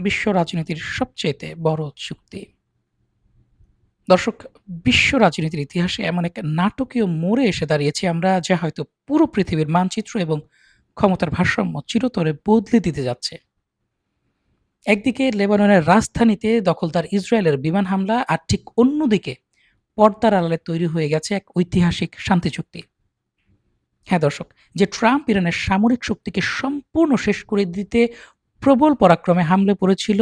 বিশ্ব রাজনীতির সবচাইতে বড় চুক্তি। দর্শক, বিশ্ব রাজনীতির ইতিহাসে এমন এক নাটকীয় মোড়ে এসে দাঁড়িয়েছি আমরা, যা হয়তো পুরো পৃথিবীর মানচিত্র এবং ক্ষমতার ভারসাম্য চিরতরে বদলে দিতে যাচ্ছে। একদিকে লেবাননের রাজধানীতে দখলদার ইসরায়েলের বিমান হামলা, আর ঠিক অন্যদিকে পর্দার আড়ালে তৈরি হয়ে গেছে এক ঐতিহাসিক শান্তি চুক্তি। হ্যাঁ দর্শক, যে ট্রাম্প ইরানের সামরিক শক্তিকে সম্পূর্ণ শেষ করে দিতে প্রবল পরাক্রমে হামলে পড়েছিল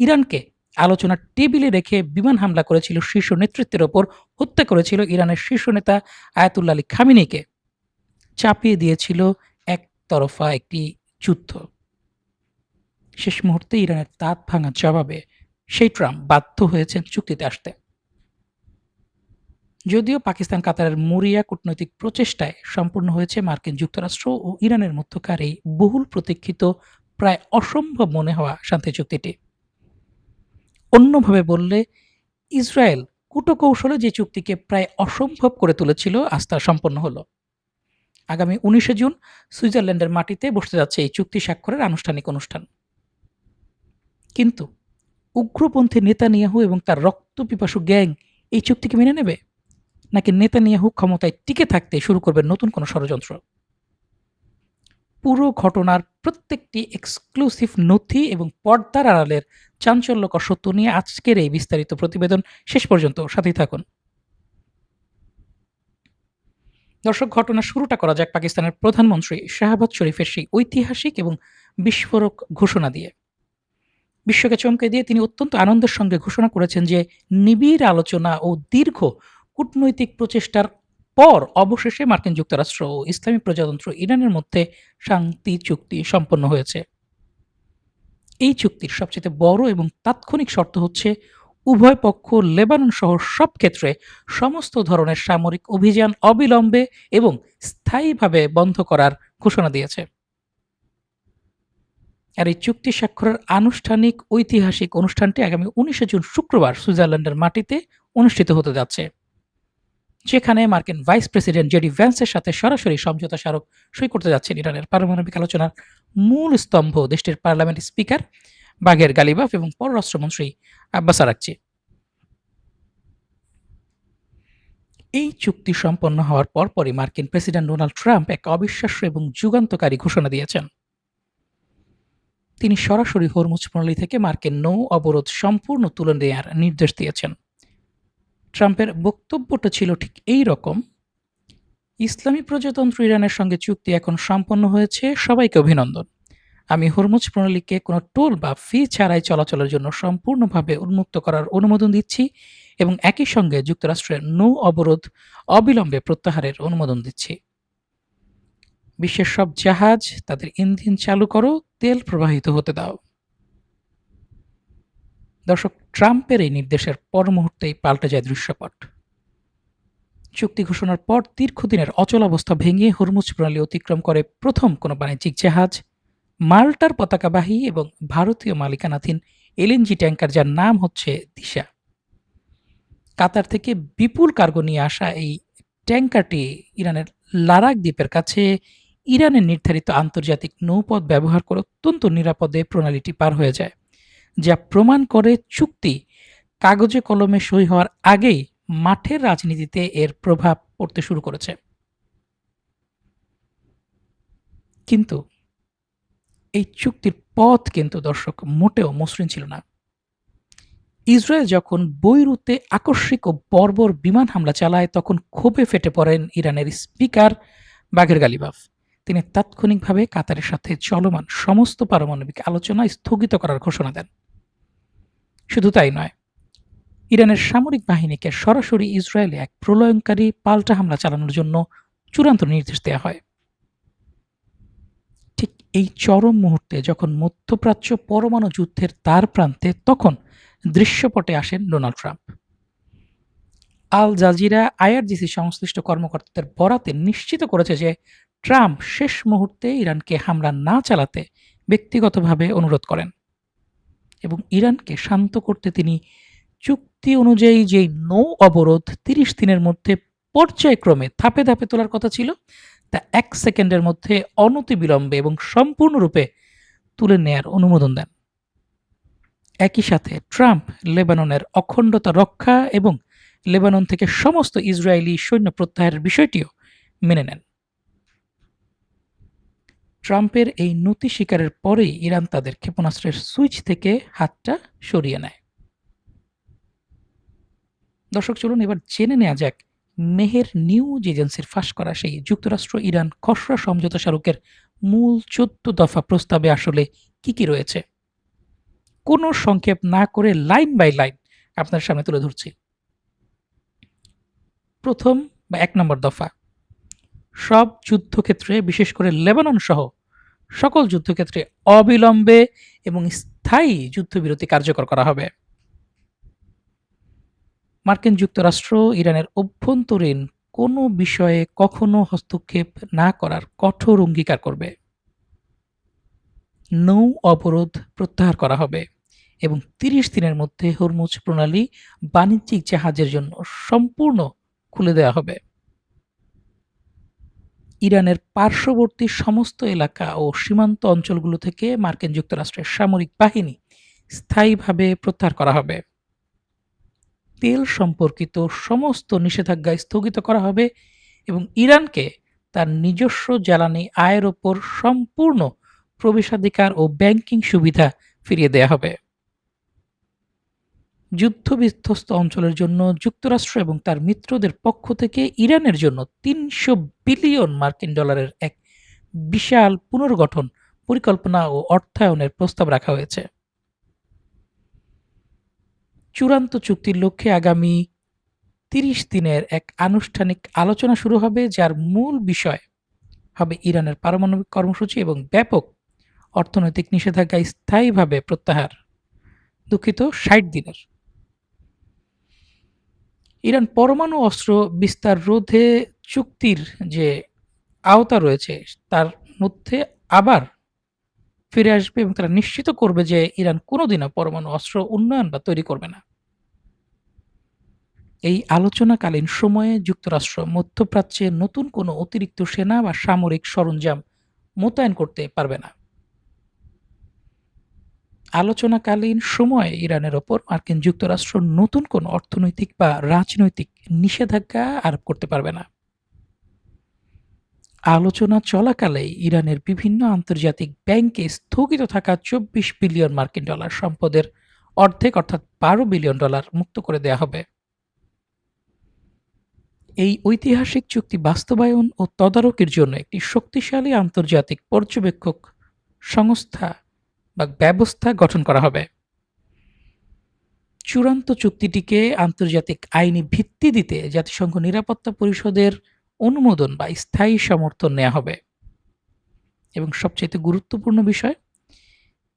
ইরানকে, আলোচনার টেবিলে রেখে বিমান হামলা করেছিল শীর্ষ নেতৃত্বের ওপর, হত্যা করেছিল ইরানের শীর্ষ নেতা আয়াতুল্লাহ আলী খামিনিকে, চাপিয়ে দিয়েছিল একতরফা একটি যুদ্ধ। শেষ মুহূর্তে ইরানের দাঁত ভাঙা জবাবে সেই ট্রাম্প বাধ্য হয়েছেন চুক্তিতে আসতে। যদিও পাকিস্তান কাতারের মরিয়া কূটনৈতিক প্রচেষ্টায় সম্পূর্ণ হয়েছে মার্কিন যুক্তরাষ্ট্র ও ইরানের মধ্যকার এই বহুল প্রতীক্ষিত, প্রায় অসম্ভব মনে হওয়া শান্তি চুক্তিটি। অন্যভাবে বললে, ইসরায়েল কূটকৌশলে যে চুক্তিকে প্রায় অসম্ভব করে তুলেছিল, আজ তা সম্পন্ন হলো। আগামী ১৯শে জুন সুইজারল্যান্ডের মাটিতে বসতে যাচ্ছে এই চুক্তি স্বাক্ষরের আনুষ্ঠানিক অনুষ্ঠান। কিন্তু উগ্রপন্থী নেতানিয়াহু এবং তার রক্তপিপাসু গ্যাং এই চুক্তিকে মেনে নেবে, নাকি নেতানিয়াহু ক্ষমতায় টিকে থাকতে শুরু করবে নতুন কোনো ষড়যন্ত্র? পুরো ঘটনার প্রত্যেকটি এক্সক্লুসিভ নথি এবং পর্দার আড়ালের চাঞ্চল্যকর সত্য নিয়ে আজকের এই বিস্তারিত প্রতিবেদন। শেষ পর্যন্ত সাথেই থাকুন। দর্শক, ঘটনার শুরুটা করা যাক পাকিস্তানের প্রধানমন্ত্রী শাহবাজ শরীফের সেই ঐতিহাসিক এবং বিস্ফোরক ঘোষণা দিয়ে। বিশ্বকে চমকে দিয়ে তিনি অত্যন্ত আনন্দের সঙ্গে ঘোষণা করেছেন যে নিবিড় আলোচনা ও দীর্ঘ কূটনৈতিক প্রচেষ্টার পর অবশেষে মার্কিন যুক্তরাষ্ট্র ও ইসলামী প্রজাতন্ত্র ইরানের মধ্যে শান্তি চুক্তি সম্পন্ন হয়েছে। এই চুক্তির সবচেয়ে বড় এবং তাৎক্ষণিক শর্ত হচ্ছে, উভয় পক্ষ লেবানন সহ সব ক্ষেত্রে সমস্ত ধরনের সামরিক অভিযান অবিলম্বে এবং স্থায়ীভাবে বন্ধ করার ঘোষণা দিয়েছে। আর এই চুক্তি স্বাক্ষরের আনুষ্ঠানিক ঐতিহাসিক অনুষ্ঠানটি আগামী ১৯শে জুন শুক্রবার সুইজারল্যান্ডের মাটিতে অনুষ্ঠিত হতে যাচ্ছে, যেখানে মার্কিন ভাইস প্রেসিডেন্ট জেডি ভ্যান্সের সাথে সরাসরি সমঝোতা স্মারক সই করতে যাচ্ছেন ইরানের পারমাণবিক আলোচনার মূল স্তম্ভ দেশটির পার্লামেন্ট স্পিকার বাঘের গালিবাফ এবং পররাষ্ট্রমন্ত্রী আব্বাস আরাকচি। এই চুক্তি সম্পন্ন হওয়ার পরপরই মার্কিন প্রেসিডেন্ট ডোনাল্ড ট্রাম্প এক অবিশ্বাস্য এবং যুগান্তকারী ঘোষণা দিয়েছেন। তিনি সরাসরি হরমুজ প্রণালী থেকে মার্কিন নৌ অবরোধ সম্পূর্ণ তুলে নেওয়ার নির্দেশ দিয়েছেন। ট্রাম্পের বক্তব্যটা ছিল ঠিক এই রকম: ইসলামী প্রজাতন্ত্র ইরানের সঙ্গে চুক্তি এখন সম্পন্ন হয়েছে, সবাইকে অভিনন্দন। আমি হরমুজ প্রণালীকে কোনো টোল বা ফি ছাড়াই চলাচলের জন্য সম্পূর্ণভাবে উন্মুক্ত করার অনুমোদন দিচ্ছি এবং একই সঙ্গে যুক্তরাষ্ট্রের নৌ অবরোধ অবিলম্বে প্রত্যাহারের অনুমোদন দিচ্ছি। বিশ্বের সব জাহাজ তাদের ইঞ্জিন চালু করো, তেল প্রবাহিত হতে দাও। দর্শক, ট্রাম্পের এই নির্দেশের পর মুহূর্তেই পাল্টে যায় দৃশ্যপট। চুক্তি ঘোষণার পর দীর্ঘদিনের অচলাবস্থা ভেঙে হরমুজ প্রণালী অতিক্রম করে প্রথম কোনো বাণিজ্যিক জাহাজ, মাল্টার পতাকাবাহী এবং ভারতীয় মালিকানাধীন এলএনজি ট্যাঙ্কার, যার নাম হচ্ছে দিশা। কাতার থেকে বিপুল কার্গো নিয়ে আসা এই ট্যাঙ্কারটি ইরানের লারাক দ্বীপের কাছে ইরানের নির্ধারিত আন্তর্জাতিক নৌপথ ব্যবহার করে অত্যন্ত নিরাপদে প্রণালীটি পার হয়ে যায়, যা প্রমাণ করে চুক্তি কাগজে কলমে সই হওয়ার আগেই মাঠের রাজনীতিতে এর প্রভাব পড়তে শুরু করেছে। কিন্তু এই চুক্তির পথ কিন্তু দর্শক মোটেও মসৃণ ছিল না। ইসরায়েল যখন বৈরুতে আকস্মিক ও বর্বর বিমান হামলা চালায়, তখন ক্ষোভে ফেটে পড়েন ইরানের স্পিকার বাঘের গালিবাফ। তিনি তাৎক্ষণিকভাবে কাতারের সাথে চলমান সমস্ত পারমাণবিক আলোচনা স্থগিত করার ঘোষণা দেন। শুধু তাই নয়, ইরানের সামরিক বাহিনীকে সরাসরি ইসরায়েলে এক প্রলয়ঙ্কারী পাল্টা হামলা চালানোর জন্য চূড়ান্ত নির্দেশ দেওয়া হয়। ঠিক এই চরম মুহূর্তে যখন মধ্যপ্রাচ্য পরমাণু যুদ্ধের দ্বার প্রান্তে, তখন দৃশ্যপটে আসেন Donald Trump. Al Jazeera IRGC সংশ্লিষ্ট কর্মকর্তাদের বরাতে নিশ্চিত করেছে যে ট্রাম্প শেষ মুহূর্তে ইরানকে হামলা না চালাতে ব্যক্তিগতভাবে অনুরোধ করেন এবং ইরানকে শান্ত করতে তিনি চুক্তি অনুযায়ী যেই নৌ অবরোধ ৩০ দিনের মধ্যে পর্যায়ক্রমে ধাপে ধাপে তোলার কথা ছিল, তা ১ সেকেন্ডের মধ্যে অনতিবিলম্বে এবং সম্পূর্ণরূপে তুলে নেয়ার অনুমোদন দেন। একই সাথে ট্রাম্প লেবাননের অখণ্ডতা রক্ষা এবং লেবানন থেকে সমস্ত ইসরায়েলি সৈন্য প্রত্যাহারের বিষয়টিও মেনে নেন। ট্রাম্পের এই নতি স্বীকারের পরেই ইরান তাদের ক্ষেপণাস্ত্রের সুইচ থেকে হাতটা সরিয়ে নেয়। দর্শক, চলুন এবার জেনে নেওয়া যাক মেহের নিউজ এজেন্সির ফাঁস করা সেই যুক্তরাষ্ট্র ইরান খসড়া সমঝোতা স্মারকের মূল ১৪ দফা প্রস্তাবে আসলে কি কি রয়েছে। কোনো সংক্ষেপ না করে লাইন বাই লাইন আপনার সামনে তুলে ধরছি। প্রথম বা ১ নম্বর দফা, সব যুদ্ধক্ষেত্রে বিশেষ করে লেবানন সহ সকল যুদ্ধক্ষেত্রে অবিলম্বে এবং স্থায়ী যুদ্ধবিরতি কার্যকর করা হবে। মার্কিন যুক্তরাষ্ট্র ইরানের অভ্যন্তরীণ কোনো বিষয়ে কখনো হস্তক্ষেপ না করার কঠোর অঙ্গীকার করবে। নৌ অবরোধ প্রত্যাহার করা হবে এবং ৩০ দিনের মধ্যে হরমুজ প্রণালী বাণিজ্যিক জাহাজের জন্য সম্পূর্ণ খুলে দেওয়া হবে। ইরানের পার্শ্ববর্তী সমস্ত এলাকা ও সীমান্ত অঞ্চলগুলো থেকে মার্কিন যুক্তরাষ্ট্রের সামরিক বাহিনী স্থায়ীভাবে প্রত্যাহার করা হবে। তেল সম্পর্কিত সমস্ত নিষেধাজ্ঞা স্থগিত করা হবে এবং ইরানকে তার নিজস্ব জ্বালানি আয়ের ওপর সম্পূর্ণ প্রবেশাধিকার ও ব্যাংকিং সুবিধা ফিরিয়ে দেয়া হবে। যুদ্ধবিধ্বস্ত অঞ্চলের জন্য যুক্তরাষ্ট্র এবং তার মিত্রদের পক্ষ থেকে ইরানের জন্য ৩০০ বিলিয়ন মার্কিন ডলারের এক বিশাল পুনর্গঠন পরিকল্পনা ও অর্থায়নের প্রস্তাব রাখা হয়েছে। চূড়ান্ত চুক্তির লক্ষ্যে আগামী ৩০ দিনের এক আনুষ্ঠানিক আলোচনা শুরু হবে, যার মূল বিষয় হবে ইরানের পারমাণবিক কর্মসূচি এবং ব্যাপক অর্থনৈতিক নিষেধাজ্ঞা স্থায়ীভাবে প্রত্যাহার। দুঃখিত, ৬০ দিনের। ইরান পরমাণু অস্ত্র বিস্তার রোধে চুক্তির যে আওতা রয়েছে তার মধ্যে আবার ফিরে আসবে এবং তারা নিশ্চিত করবে যে ইরান কোনোদিনও পরমাণু অস্ত্র উন্নয়ন বা তৈরি করবে না। এই আলোচনাকালীন সময়ে যুক্তরাষ্ট্র মধ্যপ্রাচ্যে নতুন কোনো অতিরিক্ত সেনা বা সামরিক সরঞ্জাম মোতায়েন করতে পারবে না। আলোচনাকালীন সময়ে ইরানের ওপর মার্কিন যুক্তরাষ্ট্র নতুন কোনো অর্থনৈতিক বা রাজনৈতিক নিষেধাজ্ঞা আরোপ করতে পারবে না। আলোচনা চলাকালেই ইরানের বিভিন্ন আন্তর্জাতিক ব্যাংকে স্থগিত থাকা ২৪ বিলিয়ন মার্কিন ডলার সম্পদের অর্ধেক অর্থাৎ ১২ বিলিয়ন ডলার মুক্ত করে দেয়া হবে। এই ঐতিহাসিক চুক্তি বাস্তবায়ন ও তদারকির জন্য একটি শক্তিশালী আন্তর্জাতিক পর্যবেক্ষক সংস্থা বা ব্যবস্থা গঠন করা হবে। চূড়ান্ত চুক্তিটিকে আন্তর্জাতিক আইনি ভিত্তি দিতে জাতিসংঘ নিরাপত্তা পরিষদের অনুমোদন বা স্থায়ী সমর্থন নেওয়া হবে। এবং সবচাইতে গুরুত্বপূর্ণ বিষয়,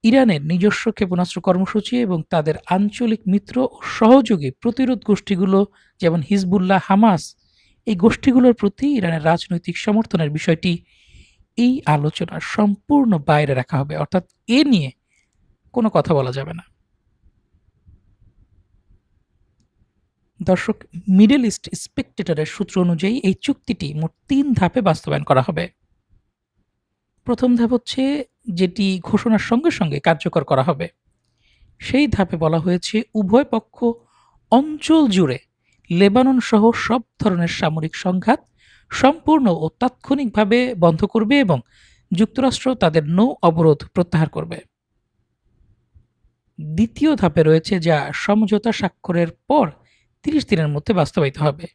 ইরানের নিজস্ব ক্ষেপণাস্ত্র কর্মসূচি এবং তাদের আঞ্চলিক মিত্র ও সহযোগী প্রতিরোধ গোষ্ঠীগুলো যেমন হিজবুল্লাহ, হামাস, এই গোষ্ঠীগুলোর প্রতি ইরানের রাজনৈতিক সমর্থনের বিষয়টি এই আলোচনার সম্পূর্ণ বাইরে রাখা হবে, অর্থাৎ এ নিয়ে কোনো কথা বলা যাবে না। দর্শক, মিডল ইস্ট স্পেকটেটরের সূত্র অনুযায়ী এই চুক্তিটি মোট ৩ ধাপে বাস্তবায়ন করা হবে। প্রথম ধাপ হচ্ছে যেটি ঘোষণার সঙ্গে সঙ্গে কার্যকর করা হবে। সেই ধাপে বলা হয়েছে উভয় পক্ষ অঞ্চল জুড়ে লেবানন সহ সব ধরনের সামরিক সংঘাত সম্পূর্ণ ও তাৎক্ষণিকভাবে বন্ধ করবে এবং যুক্তরাষ্ট্র তাদের নৌ অবরোধ প্রত্যাহার করবে। দ্বিতীয় ধাপে রয়েছে যা সমঝোতা স্বাক্ষরের পর ৩০ দিনের মধ্যে বাস্তবায়িত হবে।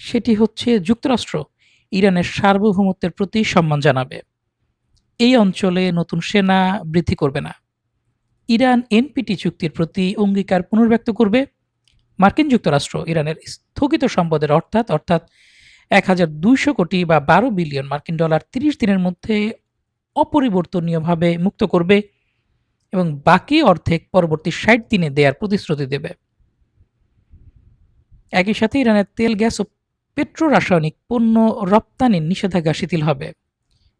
সেটি হচ্ছে যুক্তরাষ্ট্র ইরানের সার্বভৌমত্বের প্রতি সম্মান জানাবে। এই অঞ্চলে নতুন সেনা বৃদ্ধি করবে না। ইরান এনপিটি চুক্তির প্রতি অঙ্গীকার পুনর্ব্যক্ত করবে। মার্কিন যুক্তরাষ্ট্র ইরানের স্থগিত সম্পদের অর্থাৎ ১,২০০ কোটি বা ১২ বিলিয়ন মার্কিন ডলার ৩০ দিনের মধ্যে অপরিবর্তনীয়ভাবে মুক্ত করবে এবং বাকি অর্ধেক পরবর্তী ৬০ দিনে দেয়ার প্রতিশ্রুতি দেবে। একই সাথে ইরানের তেল, গ্যাস ও পেট্রো রাসায়নিক পণ্য রপ্তানির নিষেধাজ্ঞা শিথিল হবে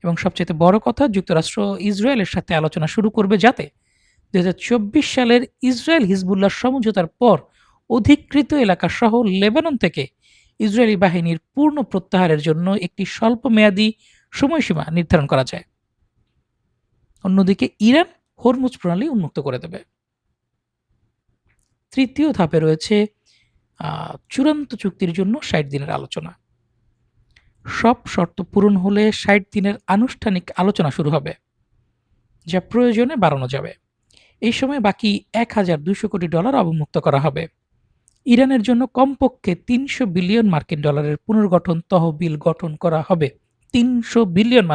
এবং সবচেয়ে বড় কথা, যুক্তরাষ্ট্র ইসরায়েলের সাথে আলোচনা শুরু করবে যাতে ২০২৪ সালের ইসরায়েল হিজবুল্লাহ সমঝোতার পর অধিকৃত এলাকা সহ লেবানন থেকে ইসরায়েলি বাহিনীর পূর্ণ প্রত্যাহারের জন্য একটি স্বল্পমেয়াদী সময়সীমা নির্ধারণ করা যায়। অন্যদিকে ইরান হরমুজ প্রণালী উন্মুক্ত করে দেবে। তৃতীয় ধাপে রয়েছে চূড়ান্ত চুক্তির জন্য ৬০ দিনের আলোচনা। সব শর্ত পূরণ হলে ৬০ দিনের আনুষ্ঠানিক আলোচনা শুরু হবে, যা প্রয়োজনে বাড়ানো যাবে। এই সময় বাকি $১,২০০ কোটি অবমুক্ত করা হবে। ইরানের জন্য কমপক্ষে $৩০০ বিলিয়ন পুনর্গঠন তহবিল গঠন করা হবে। $৩০০ বিলিয়ন,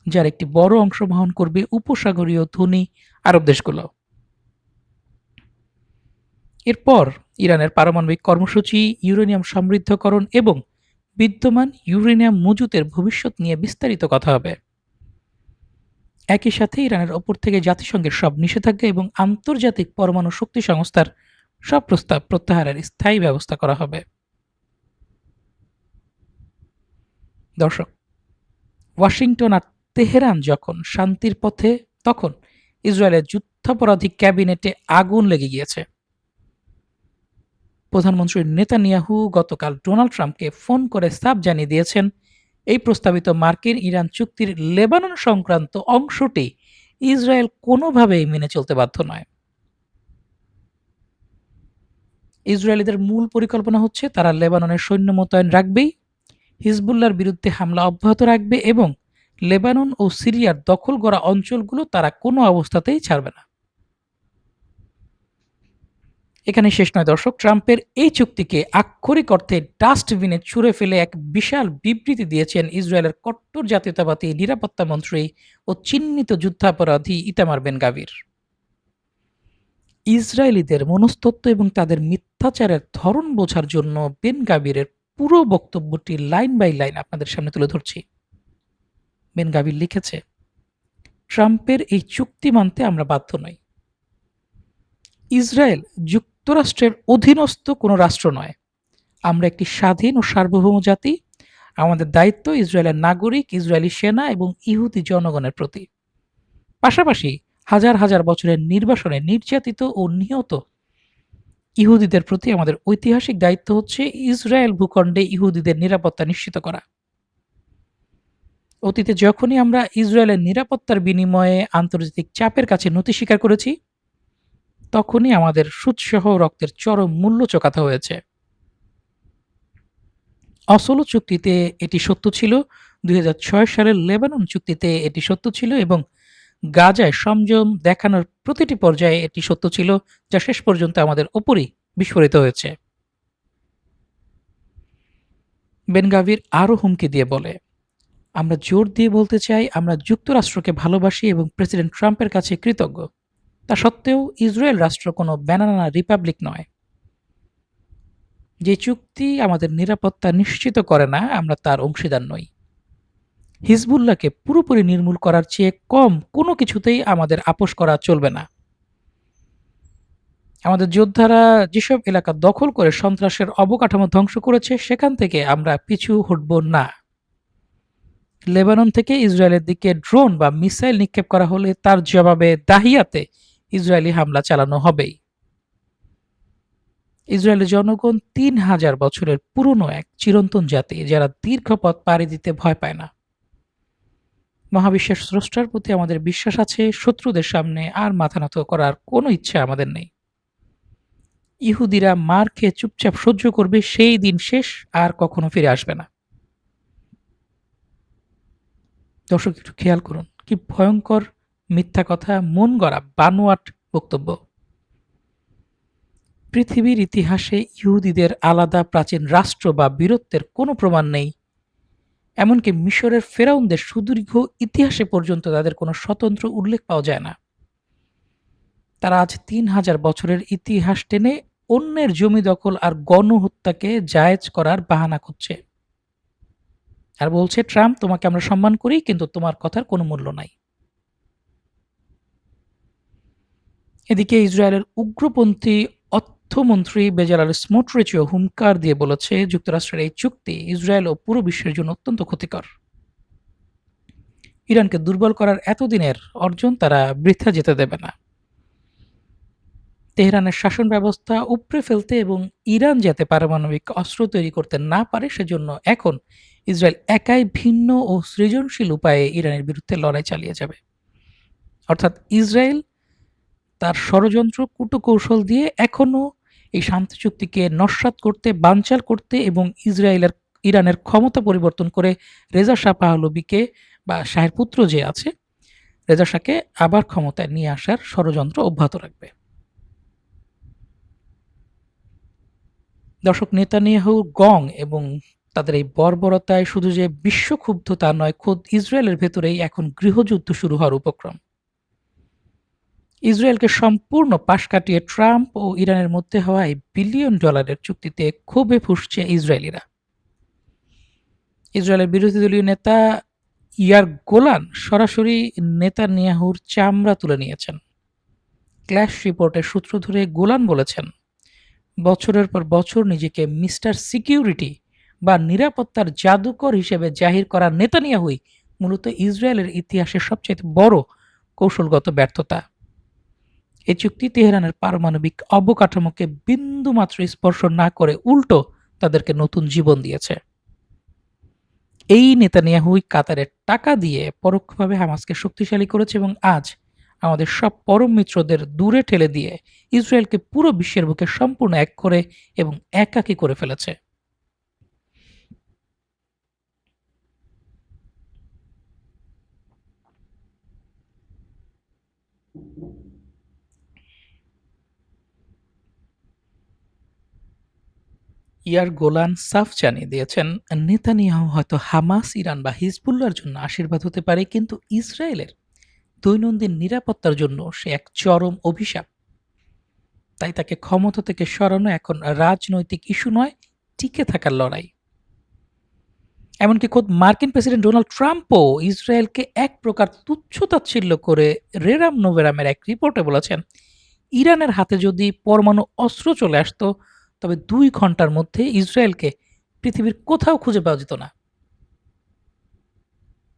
যার একটি বড় অংশ বহন করবে উপসাগরীয় ধনী আরব দেশগুলো। এরপর ইরানের পারমাণবিক কর্মসূচি, ইউরেনিয়াম সমৃদ্ধকরণ এবং বিদ্যমান ইউরেনিয়াম মজুতের ভবিষ্যৎ নিয়ে বিস্তারিত কথা হবে। একই সাথে ইরানের ওপর থেকে জাতিসংঘের সব নিষেধাজ্ঞা এবং আন্তর্জাতিক পরমাণু শক্তি সংস্থার সব প্রস্তাব প্রত্যাহারের স্থায়ী ব্যবস্থা করা হবে। দর্শক, ওয়াশিংটন আর তেহরান যখন শান্তির পথে, তখন ইসরায়েলের যুদ্ধাপরাধী ক্যাবিনেটে আগুন লেগে গিয়েছে। প্রধানমন্ত্রী নেতানিয়াহু গতকাল ডোনাল্ড ট্রাম্পকে ফোন করে সাফ জানিয়ে দিয়েছেন, এই প্রস্তাবিত মার্কিন ইরান চুক্তির লেবানন সংক্রান্ত অংশটি ইসরায়েল কোনোভাবেই মেনে চলতে বাধ্য নয়। ইসরায়েলিদের মূল পরিকল্পনা হচ্ছে তারা লেবাননের সৈন্য মোতায়েন রাখবেই, হিজবুল্লাহর বিরুদ্ধে হামলা অব্যাহত রাখবে এবং লেবানন ও সিরিয়ার দখল করা অঞ্চলগুলো তারা কোনো অবস্থাতেই ছাড়বে না। এখানে শেষ নয় দর্শক, ট্রাম্পের এই চুক্তিকে আক্ষরিক অর্থে ডাস্টবিনে ছুঁড়ে ফেলে এক বিশাল বিবৃতি দিয়েছেন ইসরায়েলের কট্টর জাতীয়তাবাদী নিরাপত্তা মন্ত্রী ও চিহ্নিত যুদ্ধাপরাধী ইতামার বেন গাভির। ইসরায়েলিদের মনস্তত্ত্ব এবং তাদের মিথ্যাচারের ধরন বোঝার জন্য বেন গাভিরের পুরো বক্তব্যটি লাইন বাই লাইন আপনাদের সামনে তুলে ধরছি। বেন গাভির লিখেছে, ট্রাম্পের এই চুক্তি মানতে আমরা বাধ্য নই। ইসরায়েল যুক্তরাষ্ট্রের অধীনস্থ কোনো রাষ্ট্র নয়। আমরা একটি স্বাধীন ও সার্বভৌম জাতি। আমাদের দায়িত্ব ইসরায়েলের নাগরিক, ইসরায়েলি সেনা এবং ইহুদি জনগণের প্রতি। পাশাপাশি হাজার হাজার বছরের নির্বাসনে নির্যাতিত ও নিহত ইহুদিদের প্রতি আমাদের ঐতিহাসিক দায়িত্ব হচ্ছে ইসরায়েল ভূখণ্ডে ইহুদিদের নিরাপত্তা নিশ্চিত করা। অতীতে যখনই আমরা ইসরায়েলের নিরাপত্তার বিনিময়ে আন্তর্জাতিক চাপের কাছে নতি স্বীকার করেছি, তখনই আমাদের সুদসহ রক্তের চরম মূল্য চোকাতে হয়েছে। অসলো চুক্তিতে এটি সত্য ছিল, ২০০৬ সালের লেবানন চুক্তিতে এটি সত্য ছিল এবং গাজায় সংযম দেখানোর প্রতিটি পর্যায়ে এটি সত্য ছিল, যা শেষ পর্যন্ত আমাদের ওপরই বিস্ফোরিত হয়েছে। বেন গাভির আরও হুমকি দিয়ে বলে, আমরা জোর দিয়ে বলতে চাই, আমরা যুক্তরাষ্ট্রকে ভালোবাসি এবং প্রেসিডেন্ট ট্রাম্পের কাছে কৃতজ্ঞ। তা সত্ত্বেও ইসরায়েল রাষ্ট্র কোনো ব্যানানা রিপাবলিক নয়। যে চুক্তি আমাদের নিরাপত্তা নিশ্চিত করে না, আমরা তার অংশীদার নই। হিজবুল্লাহকে পুরোপুরি নির্মূল করার চেয়ে কম কোনো কিছুতেই আমাদের আপোস করা চলবে না। আমাদের যোদ্ধারা যেসব এলাকা দখল করে সন্ত্রাসের অবকাঠামো ধ্বংস করেছে, সেখান থেকে আমরা পিছু হটব না। লেবানন থেকে ইসরায়েলের দিকে ড্রোন বা মিসাইল নিক্ষেপ করা হলে তার জবাবে দাহিয়াতে ইসরায়েলি হামলা চালানো হবেই। ইসরায়েলের জনগণ ৩,০০০ বছরের পুরনো এক চিরন্তন জাতি, যারা দীর্ঘ পথ পাড়ি দিতে ভয় পায় না। মহাবিশ্বের স্রষ্টার প্রতি আমাদের বিশ্বাস আছে, শত্রুদের সামনে আর মাথা নত করার কোনো ইচ্ছা আমাদের নেই। ইহুদিরা মার খেয়ে চুপচাপ সহ্য করবে, সেই দিন শেষ, আর কখনো ফিরে আসবে না। দর্শক, একটু খেয়াল করুন, কি ভয়ঙ্কর মিথ্যা কথা, মন গড়া বানোয়াট বক্তব্য। পৃথিবীর ইতিহাসে ইহুদিদের আলাদা প্রাচীন রাষ্ট্র বা বীরত্বের কোনো প্রমাণ নেই। এমনকি মিশরের ফেরাউনদের সুদীর্ঘ ইতিহাসে পর্যন্ত তাদের কোনো স্বতন্ত্র উল্লেখ পাওয়া যায় না। তারা আজ ৩,০০০ বছরের ইতিহাস টেনে অন্যের জমি দখল আর গণহত্যাকে জায়েজ করার বাহানা খুঁজছে। আর বলছে, ট্রাম্প, তোমাকে আমরা সম্মান করি, কিন্তু তোমার কথার কোনো মূল্য নাই। এদিকে ইসরায়েলের উগ্রপন্থী অর্থমন্ত্রী বেজালাল স্মোট্রিচও হুঙ্কার দিয়ে বলেছে, যুক্তরাষ্ট্রের এই চুক্তি ইসরায়েল ও পুরো বিশ্বের জন্য অত্যন্ত ক্ষতিকর। ইরানকে দুর্বল করার এতদিনের অর্জন তারা বৃথা যেতে দেবে না। তেহরানের শাসন ব্যবস্থা উপড়ে ফেলতে এবং ইরান যাতে পারমাণবিক অস্ত্র তৈরি করতে না পারে, সেজন্য এখন ইসরায়েল একাই ভিন্ন ও সৃজনশীল উপায়ে ইরানের বিরুদ্ধে লড়াই চালিয়ে যাবে। অর্থাৎ ইসরায়েল তার ষড়যন্ত্র কূটকৌশল দিয়ে এখনো এই শান্তি চুক্তিকে নস্যাৎ করতে, বানচাল করতে এবং ইরানের ক্ষমতা পরিবর্তন করে রেজা শাহ পাহলভীকে বা শাহের পুত্র যে আছে, রেজা শাহকে আবার ক্ষমতায় নিয়ে আসার ষড়যন্ত্র অব্যাহত রাখবে। দর্শক, নেতানিয়াহু গং এবং তাদের এই বর্বরতায় শুধু যে বিশ্ব ক্ষুব্ধ তা নয়, খোদ ইসরায়েলের ভেতরেই এখন গৃহযুদ্ধ শুরু হওয়ার উপক্রম। ইসরায়েলকে সম্পূর্ণ পাশ কাটিয়ে ট্রাম্প ও ইরানের মধ্যে হওয়া এই বিলিয়ন ডলারের চুক্তিতে ক্ষোভে ফুঁসছে ইসরায়েলিরা। ইসরায়েলের বিরোধী দলীয় নেতা ইয়ার গোলান সরাসরি নেতানিয়াহুর চামড়া তুলে নিয়েছেন। ক্ল্যাশ রিপোর্টের সূত্র ধরে গোলান বলেছেন, বছরের পর বছর নিজেকে মিস্টার সিকিউরিটি বা নিরাপত্তার জাদুকর হিসেবে জাহির করা নেতানিয়াহুই মূলত ইসরায়েলের ইতিহাসের সবচেয়ে বড় কৌশলগত ব্যর্থতা। এই চুক্তি তেহরানের পারমাণবিক অবকাঠামোকে বিন্দুমাত্র স্পর্শ না করে উল্টো তাদেরকে নতুন জীবন দিয়েছে। এই নেতানিয়াহুই কাতারের টাকা দিয়ে পরোক্ষভাবে হামাসকে শক্তিশালী করেছে এবং আজ আমাদের সব পরম মিত্রদের দূরে ঠেলে দিয়ে ইসরায়েলকে পুরো বিশ্বের বুকে সম্পূর্ণ এক করে এবং একাকী করে ফেলেছে। ইয়ার গোলান সাফ জানিয়ে দিয়েছেন, নেতানিয়াহু হয়তো হামাস, ইরান বা হিজবুল্লাহর জন্য আশীর্বাদ হতে পারে, কিন্তু ইসরায়েলের দৈনন্দিন নিরাপত্তার জন্য সে এক চরম অভিশাপ। তাই তাকে ক্ষমতা থেকে সরানো এখন রাজনৈতিক ইস্যু নয়, টিকে থাকার লড়াই। এমনকি খোদ মার্কিন প্রেসিডেন্ট ডোনাল্ড ট্রাম্পও ইসরায়েলকে এক প্রকার তুচ্ছ-তাচ্ছিল্য করে রেরাম নোভেরামের এক রিপোর্টে বলেছেন, ইরানের হাতে যদি পরমাণু অস্ত্র চলে আসতো তবে ২ ঘন্টার মধ্যে ইসরায়েলকে পৃথিবীর কোথাও খুঁজে পাওয়া যেত না।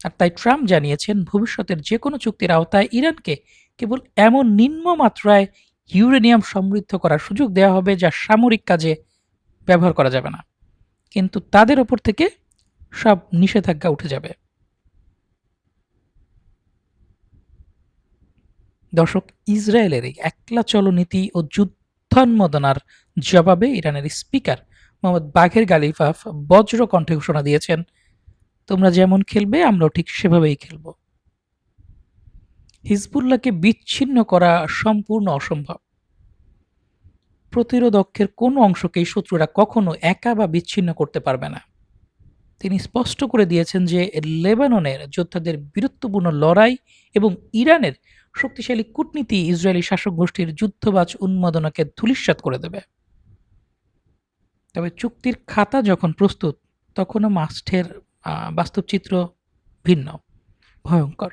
আর তাই ট্রাম্প জানিয়েছেন, ভবিষ্যতের যেকোনো চুক্তির আওতায় ইরানকে কেবল এমন নিম্নমাত্রায় ইউরেনিয়াম সমৃদ্ধ করার সুযোগ দেওয়া হবে যা সামরিক কাজে ব্যবহার করা যাবে না, কিন্তু তাদের ওপর থেকে সব নিষেধাজ্ঞা উঠে যাবে। দর্শক, ইসরায়েলের এই একলা চলো নীতি ও যুদ্ধোন্মাদনার জবাবে ইরানের স্পিকার মোহাম্মদ বাঘের গালিফাফ বজ্র কণ্ঠে ঘোষণা দিয়েছেন, তোমরা যেমন খেলবে আমরাও ঠিক সেভাবেই খেলব। হিজবুল্লাহকে বিচ্ছিন্ন করা সম্পূর্ণ অসম্ভব। প্রতিরোধ অক্ষের কোনো অংশকেই শত্রুরা কখনো একা বা বিচ্ছিন্ন করতে পারবে না। তিনি স্পষ্ট করে দিয়েছেন যে লেবাননের যোদ্ধাদের বীরত্বপূর্ণ লড়াই এবং ইরানের শক্তিশালী কূটনীতি ইসরায়েলি শাসক গোষ্ঠীর যুদ্ধবাজ উন্মাদনাকে ধূলিসাৎ করে দেবে। তবে চুক্তির খাতা যখন প্রস্তুত, তখনও মাঠের বাস্তব চিত্র ভিন্ন, ভয়ঙ্কর।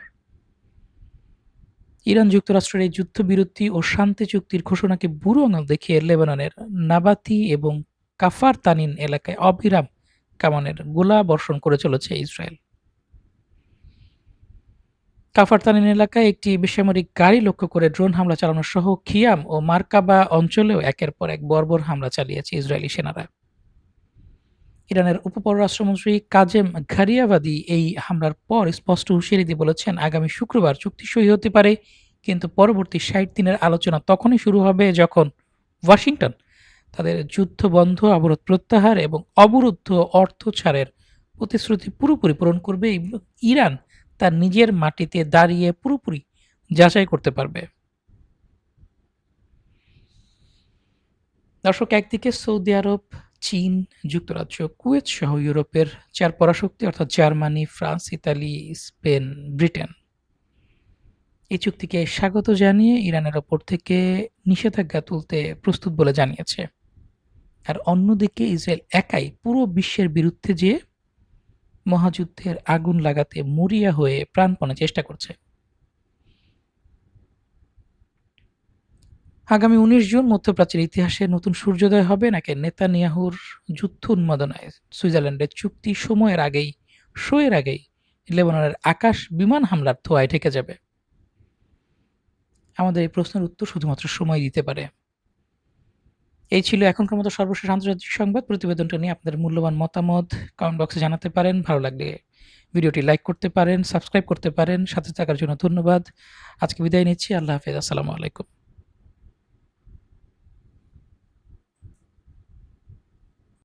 ইরান যুক্তরাষ্ট্রের এই যুদ্ধবিরতি ও শান্তি চুক্তির ঘোষণাকে বুড়ো আঙুল দেখিয়ে লেবাননের নাবাতি এবং কাফার তানিন এলাকায় অবিরাম কামানের গোলা বর্ষণ করে চলেছে ইসরায়েল। কাফার তানিন এলাকায় একটি বেসামরিক গাড়ি লক্ষ্য করে ড্রোন হামলা চালানো সহ খিয়াম ও মার্কাবা অঞ্চলেও একের পর এক বর্বর হামলা চালিয়েছে ইসরায়েলি সেনারা। ইরানের উপপররাষ্ট্রমন্ত্রী কাজেম ঘারিয়াবাদি এই হামলার পর স্পষ্ট হুঁশিয়ারি দিয়ে বলেছেন, আগামী শুক্রবার চুক্তি সই হতে পারে, কিন্তু পরবর্তী ৬০ দিনের আলোচনা তখনই শুরু হবে যখন ওয়াশিংটন তাদের যুদ্ধবন্ধ, অবরোধ প্রত্যাহার এবং অবরুদ্ধ অর্থ ছাড়ের প্রতিশ্রুতি পুরোপুরি পূরণ করবে এবং ইরান তার নিজের মাটিতে দাঁড়িয়ে পুরোপুরি যাচাই করতে পারবে। দর্শক, একদিকে সৌদি আরব, চীন, যুক্তরাজ্য, কুয়েত সহ ইউরোপের ৪ পরাশক্তি অর্থাৎ Germany, France, Italy, Spain, Britain এই চুক্তিকে স্বাগত জানিয়ে ইরানের ওপর থেকে নিষেধাজ্ঞা তুলতে প্রস্তুত বলে জানিয়েছে। আর অন্যদিকে ইসরায়েল একাই পুরো বিশ্বের বিরুদ্ধে যেয়ে মহাযুদ্ধের আগুন লাগাতে মরিয়া হয়ে প্রাণপণে চেষ্টা করছে। আগামী ১৯ জুন মধ্যপ্রাচ্যের ইতিহাসে নতুন সূর্যোদয় হবে, নাকি নেতানিয়াহুর যুদ্ধ উন্মাদনায় সুইজারল্যান্ডের চুক্তি শোয়ের আগেই লেবাননের আকাশ বিমান হামলার ধোঁয়ায় ঢেকে যাবে? আমাদের এই প্রশ্নের উত্তর শুধুমাত্র সময় দিতে পারে। এই ছিল এখনকার মতো সর্বশেষ আন্তর্জাতিক সংবাদ। প্রতিবেদনটা নিয়ে আপনাদের মূল্যবান মতামত কমেন্ট বক্সে জানাতে পারেন। ভালো লাগলে ভিডিওটি লাইক করতে পারেন, সাবস্ক্রাইব করতে পারেন। সাথে থাকার জন্য ধন্যবাদ। আজকে বিদায় নিচ্ছি। আল্লাহ হাফেজ। আসসালামু আলাইকুম।